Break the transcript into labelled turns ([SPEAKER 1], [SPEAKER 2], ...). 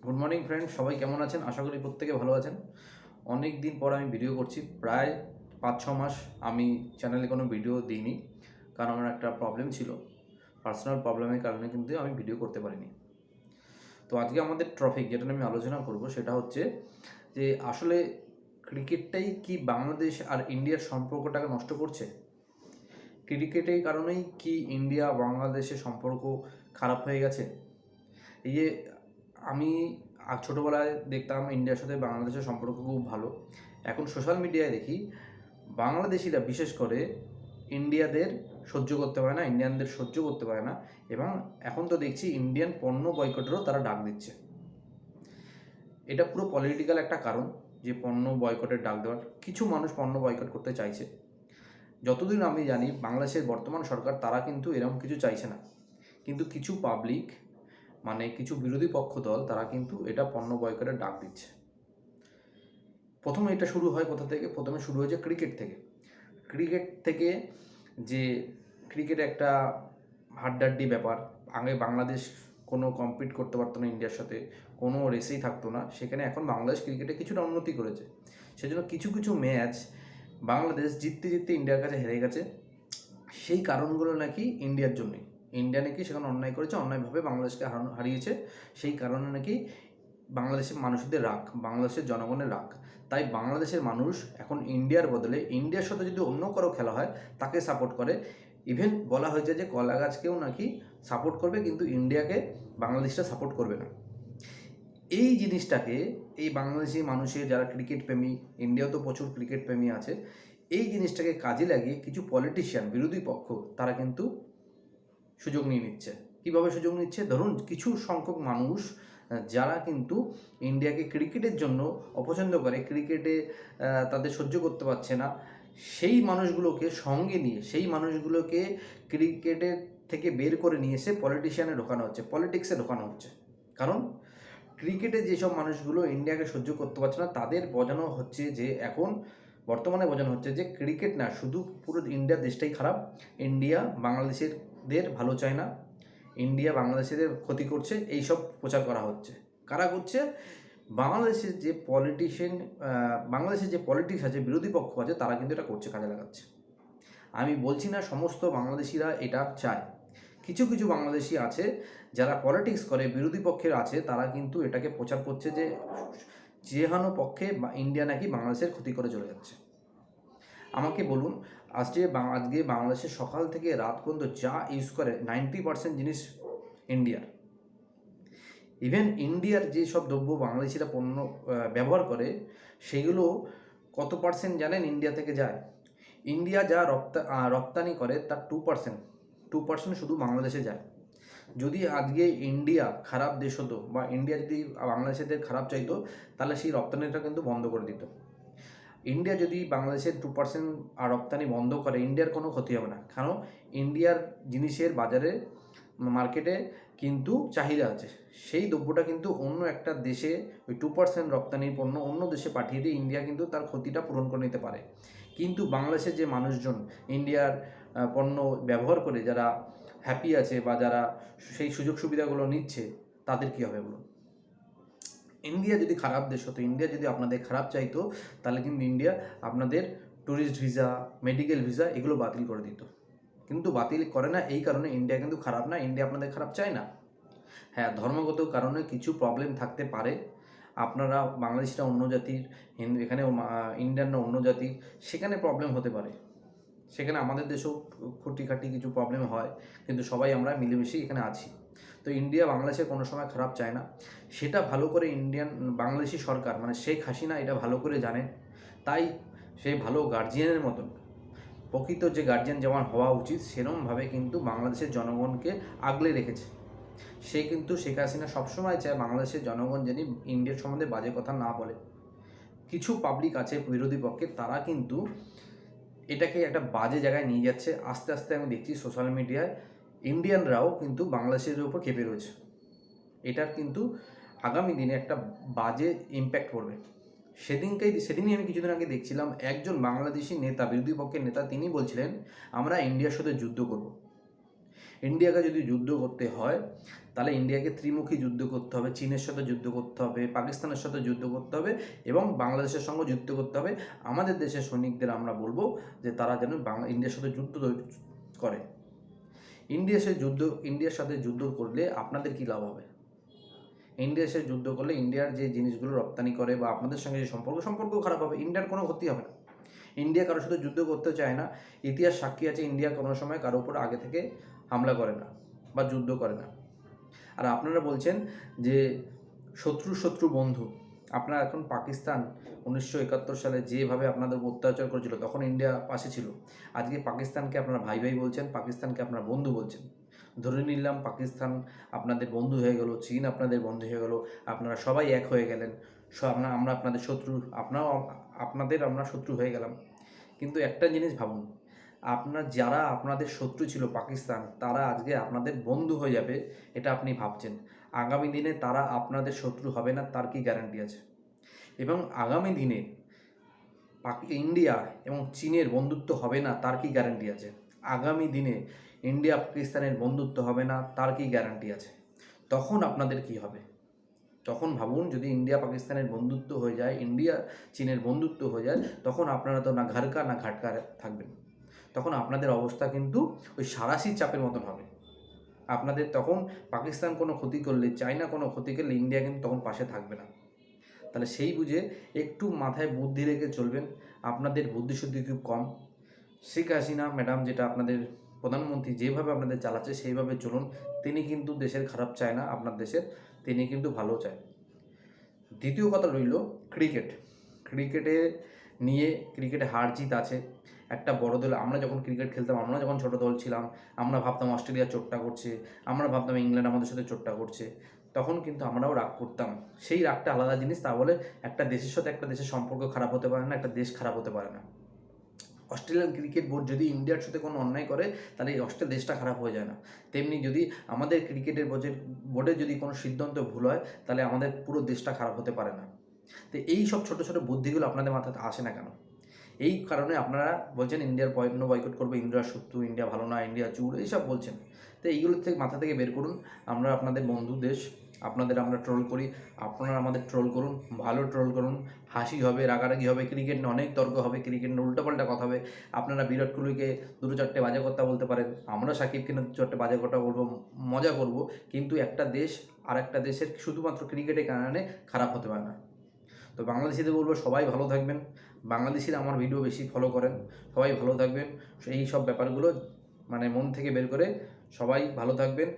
[SPEAKER 1] Good morning friend, সবাই কেমন আছেন? আশা করি প্রত্যেকে ভালো আছেন। অনেক দিন পর আমি ভিডিও করছি, প্রায় 5-6 মাস আমি চ্যানেলে কোনো ভিডিও দিইনি, কারণ আমার একটা প্রবলেম ছিল। পার্সোনাল প্রবলেমের কারণে কিন্তু আমি ভিডিও করতে পারিনি। তো আজকে আমাদের টপিক যেটা নিয়ে আমি আলোচনা করব সেটা হচ্ছে যে আসলে ক্রিকেটটাই কি বাংলাদেশ আর ইন্ডিয়ার সম্পর্কটাকে নষ্ট করছে? ক্রিকেটের কারণেই কি ইন্ডিয়া বাংলাদেশের সম্পর্ক খারাপ হয়ে গেছে? এই যে আমি ছোটোবেলায় দেখতাম ইন্ডিয়ার সাথে বাংলাদেশের সম্পর্ক খুব ভালো। এখন সোশ্যাল মিডিয়ায় দেখি বাংলাদেশিরা বিশেষ করে ইন্ডিয়াদের সহ্য করতে পারে না, ইন্ডিয়ানদের সহ্য করতে পারে না, এবং এখন তো দেখছি ইন্ডিয়ান পণ্য বয়কটেরও তারা ডাক দিচ্ছে। এটা পুরো পলিটিক্যাল একটা কারণ যে পণ্য বয়কটের ডাক দেওয়ার। কিছু মানুষ পণ্য বয়কট করতে চাইছে। যতদিন আমি জানি বাংলাদেশের বর্তমান সরকার তারা কিন্তু এরকম কিছু চাইছে না, কিন্তু কিছু পাবলিক মানে কিছু বিরোধী পক্ষ দল তারা কিন্তু এটা পণ্য বয়কটের ডাক দিচ্ছে। প্রথমে এটা শুরু হয় কোথা থেকে? প্রথমে শুরু হয়েছে ক্রিকেট থেকে। ক্রিকেট থেকে যে ক্রিকেট একটা হাড্ডাহাড্ডি ব্যাপার। আগে বাংলাদেশ কোনো কম্পিট করতে পারতো না ইন্ডিয়ার সাথে, কোনো রেসেই থাকতো না। সেখানে এখন বাংলাদেশ ক্রিকেটে কিছুটা উন্নতি করেছে। সেজন্য কিছু কিছু ম্যাচ বাংলাদেশ জিততে জিততে ইন্ডিয়ার কাছে হেরে গেছে। সেই কারণগুলো নাকি ইন্ডিয়ার জন্যই। ইন্ডিয়া নাকি সেখানে অন্যায় করেছে, অন্যায়ভাবে বাংলাদেশকে হারিয়েছে। সেই কারণে নাকি বাংলাদেশের মানুষদের রাগ, বাংলাদেশের জনগণের রাগ। তাই বাংলাদেশের মানুষ এখন ইন্ডিয়ার বদলে ইন্ডিয়ার সাথে যদি অন্য কারো খেলা হয় তাকে সাপোর্ট করে। ইভেন বলা হয়েছে যে কলা গাছকেও নাকি সাপোর্ট করবে, কিন্তু ইন্ডিয়াকে বাংলাদেশটা সাপোর্ট করবে না। এই জিনিসটাকে এই বাংলাদেশি মানুষের যারা ক্রিকেট প্রেমী, ইন্ডিয়াও তো প্রচুর ক্রিকেট প্রেমী আছে, এই জিনিসটাকে কাজে লাগিয়ে কিছু পলিটিশিয়ান, বিরোধী পক্ষ, তারা কিন্তু সুযোগ নিয়ে নিচ্ছে। কীভাবে সুযোগ নিচ্ছে? ধরুন কিছু সংখ্যক মানুষ যারা কিন্তু ইন্ডিয়াকে ক্রিকেটের জন্য অপছন্দ করে, ক্রিকেটে তাদের সহ্য করতে পারছে না, সেই মানুষগুলোকে সঙ্গে নিয়ে, সেই মানুষগুলোকে ক্রিকেটের থেকে বের করে নিয়ে এসে পলিটিশিয়ানে ঢোকানো হচ্ছে, পলিটিক্সে ঢোকানো হচ্ছে। কারণ ক্রিকেটে যেসব মানুষগুলো ইন্ডিয়াকে সহ্য করতে পারছে না তাদের বোঝানো হচ্ছে যে এখন বর্তমানে বোঝানো হচ্ছে যে ক্রিকেট না, শুধু পুরো ইন্ডিয়া দেশটাই খারাপ, ইন্ডিয়া বাংলাদেশেরদের ভালো চায় না, ইন্ডিয়া বাংলাদেশিদের ক্ষতি করছে, এইসব প্রচার করা হচ্ছে। কারা করছে? বাংলাদেশের যে পলিটিশিয়ান, বাংলাদেশের যে পলিটিক্স আছে, বিরোধী পক্ষ আছে, তারা কিন্তু এটা করছে, কাজে লাগাচ্ছে। আমি বলছি না সমস্ত বাংলাদেশিরা এটা চায়। কিছু কিছু বাংলাদেশি আছে যারা পলিটিক্স করে, বিরোধী পক্ষের আছে, তারা কিন্তু এটাকে প্রচার করছে যে যেহানো পক্ষে ইন্ডিয়া নাকি বাংলাদেশের ক্ষতি করে চলে যাচ্ছে। আমাকে বলুন, আজকে বাংলাদেশের সকাল থেকে রাত পর্যন্ত যা ইউজ করে 90% জিনিস ইন্ডিয়ার। ইভেন ইন্ডিয়ার যেসব দ্রব্য বাংলাদেশিরা পণ্য ব্যবহার করে সেগুলো কত পার্সেন্ট জানেন ইন্ডিয়া থেকে যায়? ইন্ডিয়া যা রপ্তানি করে তার 2% শুধু বাংলাদেশে যায়। যদি আজকে ইন্ডিয়া খারাপ দেশ হতো বা ইন্ডিয়া যদি বাংলাদেশের খারাপ চাইতো, তাহলে সেই রপ্তানিটা কিন্তু বন্ধ করে দিত। ইন্ডিয়া যদি বাংলাদেশের 2% রপ্তানি বন্ধ করে, ইন্ডিয়ার কোনো ক্ষতি হবে না, কারণ ইন্ডিয়ার জিনিসের বাজারে, মার্কেটে কিন্তু চাহিদা আছে। সেই দ্রব্যটা কিন্তু অন্য একটা দেশে ওই 2% রপ্তানির পণ্য অন্য দেশে পাঠিয়ে দিয়ে ইন্ডিয়া কিন্তু তার ক্ষতিটা পূরণ করে নিতে পারে। কিন্তু বাংলাদেশের যে মানুষজন ইন্ডিয়ার পণ্য ব্যবহার করে যারা হ্যাপি আছে বা যারা সেই সুযোগ সুবিধাগুলো নিচ্ছে, তাদের কী হবে বলুন? ইন্ডিয়া যদি খারাপ দেশ হতো, ইন্ডিয়া যদি আপনাদের খারাপ চাইতো, তাহলে কিন্তু ইন্ডিয়া আপনাদের ট্যুরিস্ট ভিসা, মেডিকেল ভিসা এগুলো বাতিল করে দিত। কিন্তু বাতিল করে না, এই কারণে ইন্ডিয়া কিন্তু খারাপ না, ইন্ডিয়া আপনাদের খারাপ চায় না। হ্যাঁ, ধর্মগত কারণে কিছু প্রবলেম থাকতে পারে, আপনারা বাংলাদেশিরা অন্য জাতির, এখানে ইন্ডিয়ানরা অন্য জাতির, সেখানে প্রবলেম হতে পারে। সেখানে আমাদের দেশেও খুঁটিখাটি কিছু প্রবলেম হয়, কিন্তু সবাই আমরা মিলেমিশেই এখানে আছি। তো ইন্ডিয়া বাংলাদেশের কোনো সময় খারাপ চায় না, সেটা ভালো করে বাংলাদেশি সরকার মানে শেখ হাসিনা এটা ভালো করে জানে। তাই সে ভালো গার্জিয়ানের মতন, প্রকৃত যে গার্জিয়ান যেমন হওয়া উচিত সেরকমভাবে কিন্তু বাংলাদেশের জনগণকে আগলে রেখেছে। সে কিন্তু শেখ হাসিনা সবসময় চায় বাংলাদেশের জনগণ যেন ইন্ডিয়ার সম্বন্ধে বাজে কথা না বলে। কিছু পাবলিক আছে বিরোধী পক্ষে, তারা কিন্তু এটাকে একটা বাজে জায়গায় নিয়ে যাচ্ছে। আস্তে আস্তে আমি দেখছি সোশ্যাল মিডিয়ায় ইন্ডিয়ানরাও কিন্তু বাংলাদেশের উপর ক্ষেপে রয়েছে। এটার কিন্তু আগামী দিনে একটা বাজে ইম্প্যাক্ট পড়বে। সেদিনই আমি কিছুদিন আগে দেখছিলাম একজন বাংলাদেশি নেতা, বিরোধী পক্ষের নেতা, তিনি বলছিলেন আমরা ইন্ডিয়ার সাথে যুদ্ধ করব। ইন্ডিয়াকে যদি যুদ্ধ করতে হয় তাহলে ইন্ডিয়াকে ত্রিমুখী যুদ্ধ করতে হবে, চীনের সাথে যুদ্ধ করতে হবে, পাকিস্তানের সাথে যুদ্ধ করতে হবে এবং বাংলাদেশের সঙ্গে যুদ্ধ করতে হবে। আমাদের দেশের সৈনিকদের আমরা বলবো যে তারা যেন ইন্ডিয়ার সাথে যুদ্ধ করে। ইন্ডিয়ার সাথে যুদ্ধ করলে আপনাদের কী লাভ হবে? ইন্ডিয়ার সাথে যুদ্ধ করলে ইন্ডিয়ার যে জিনিসগুলো রপ্তানি করে বা আপনাদের সঙ্গে যে সম্পর্ক খারাপ হবে, ইন্ডিয়ার কোনো ক্ষতি হবে না। ইন্ডিয়া কারোর সাথে যুদ্ধ করতে চায় না। ইতিহাস সাক্ষী আছে, ইন্ডিয়া কোনো সময় কারোর উপর আগে থেকে হামলা করে না বা যুদ্ধ করে না। আর আপনারা বলছেন যে শত্রু বন্ধু। আপনারা এখন পাকিস্তান 1971 সালে যেভাবে আপনাদের অত্যাচার করেছিল তখন ইন্ডিয়া পাশে ছিল। আজকে পাকিস্তানকে আপনারা ভাই ভাই বলছেন, পাকিস্তানকে আপনারা বন্ধু বলছেন। ধরে নিলাম পাকিস্তান আপনাদের বন্ধু হয়ে গেল, চীন আপনাদের বন্ধু হয়ে গেল, আপনারা সবাই এক হয়ে গেলেন। আমরা আপনাদের শত্রু, আমরা শত্রু হয়ে গেলাম। কিন্তু একটা জিনিস ভাবুন, যারা আপনাদের শত্রু ছিল পাকিস্তান, তারা আজকে আপনাদের বন্ধু হয়ে যাবে, এটা আপনি ভাবছেন। আগামী দিনে তারা আপনাদের শত্রু হবে না, তার কি গ্যারান্টি আছে? এবং আগামী দিনে ইন্ডিয়া এবং চীনের বন্ধুত্ব হবে না, তার কি গ্যারান্টি আছে? আগামী দিনে ইন্ডিয়া পাকিস্তানের বন্ধুত্ব হবে না, তার কি গ্যারান্টি আছে? তখন আপনাদের কি হবে? তখন ভাবুন, যদি ইন্ডিয়া পাকিস্তানের বন্ধুত্ব হয়ে যায়, ইন্ডিয়া চীনের বন্ধুত্ব হয়ে যায়, তখন আপনারা তো না ঘাড়কা না ঘাটকা থাকবেন। তখন আপনাদের অবস্থা কিন্তু ওই সাঁড়াশির চাপের মতন হবে। আপনাদের তখন পাকিস্তান কোনো ক্ষতি করলে, চায়না কোনো ক্ষতি করলে ইন্ডিয়া কিন্তু তখন পাশে থাকবে না। তাহলে সেই বুঝে একটু মাথায় বুদ্ধি রেখে চলবেন। আপনাদের বুদ্ধিশুদ্ধি খুব কম। শেখ হাসিনা ম্যাডাম, যেটা আপনাদের প্রধানমন্ত্রী যেভাবে আপনাদের চালাচ্ছে সেইভাবে চলুন। তিনি কিন্তু দেশের খারাপ চায় না, আপনার দেশের, তিনি কিন্তু ভালো চায়। দ্বিতীয় কথা রইল ক্রিকেটে হার জিত আছে। একটা বড় দল, আমরা যখন ক্রিকেট খেলতাম, আমরা যখন ছোটো দল ছিলাম, আমরা ভাবতাম অস্ট্রেলিয়া চোট্টা করছে, আমরা ভাবতাম ইংল্যান্ড আমাদের সাথে চোট্টা করছে, তখন কিন্তু আমরাও রাগ করতাম। সেই রাগটা আলাদা জিনিস। তা বলে একটা দেশের সাথে একটা দেশের সম্পর্ক খারাপ হতে পারে না, একটা দেশ খারাপ হতে পারে না। অস্ট্রেলিয়ান ক্রিকেট বোর্ড যদি ইন্ডিয়ার সাথে কোনো অন্যায় করে, তাহলে এই অস্ট্রেলিয়া দেশটা খারাপ হয়ে যায় না। তেমনি যদি আমাদের ক্রিকেটের বোর্ডের যদি কোনো সিদ্ধান্ত ভুল হয়, তাহলে আমাদের পুরো দেশটা খারাপ হতে পারে না। তো এই সব ছোটো ছোটো বুদ্ধিগুলো আপনাদের মাথাতে আসে না কেন? এই কারণে আপনারা বলছেন ইন্ডিয়ার পণ্য বয়কট করবো, ইন্ডিয়া শত্রু, ইন্ডিয়া ভালো না, ইন্ডিয়া চুর, এইসব বলছেন। তো এইগুলো থেকে মাথা থেকে বের করুন। আমরা আপনাদের বন্ধু দেশ, আমরা ট্রোল করি, আপনারা আমাদের ট্রোল করুন, ভালো ট্রোল করুন। হাসি হবে, রাগারাগি হবে, ক্রিকেট নিয়ে অনেক তর্ক হবে, ক্রিকেট নিয়ে উল্টোপাল্টা কথা হবে। আপনারা বিরাট কোহলিকে দুটো চারটে বাজে কথা বলতে পারেন, আমরা সাকিবকে দুটো চারটে বাজে কথা বলবো, মজা করব। কিন্তু একটা দেশ আর একটা দেশের শুধুমাত্র ক্রিকেটের কারণে খারাপ হতে পারে না। তো বাংলাদেশিদের বলবো সবাই ভালো থাকবেন। বাংলাদেশিরা আমার ভিডিও বেশি ফলো করেন, সবাই ভালো থাকবেন। এই সব ব্যাপারগুলো মন থেকে বের করে সবাই ভালো থাকবেন।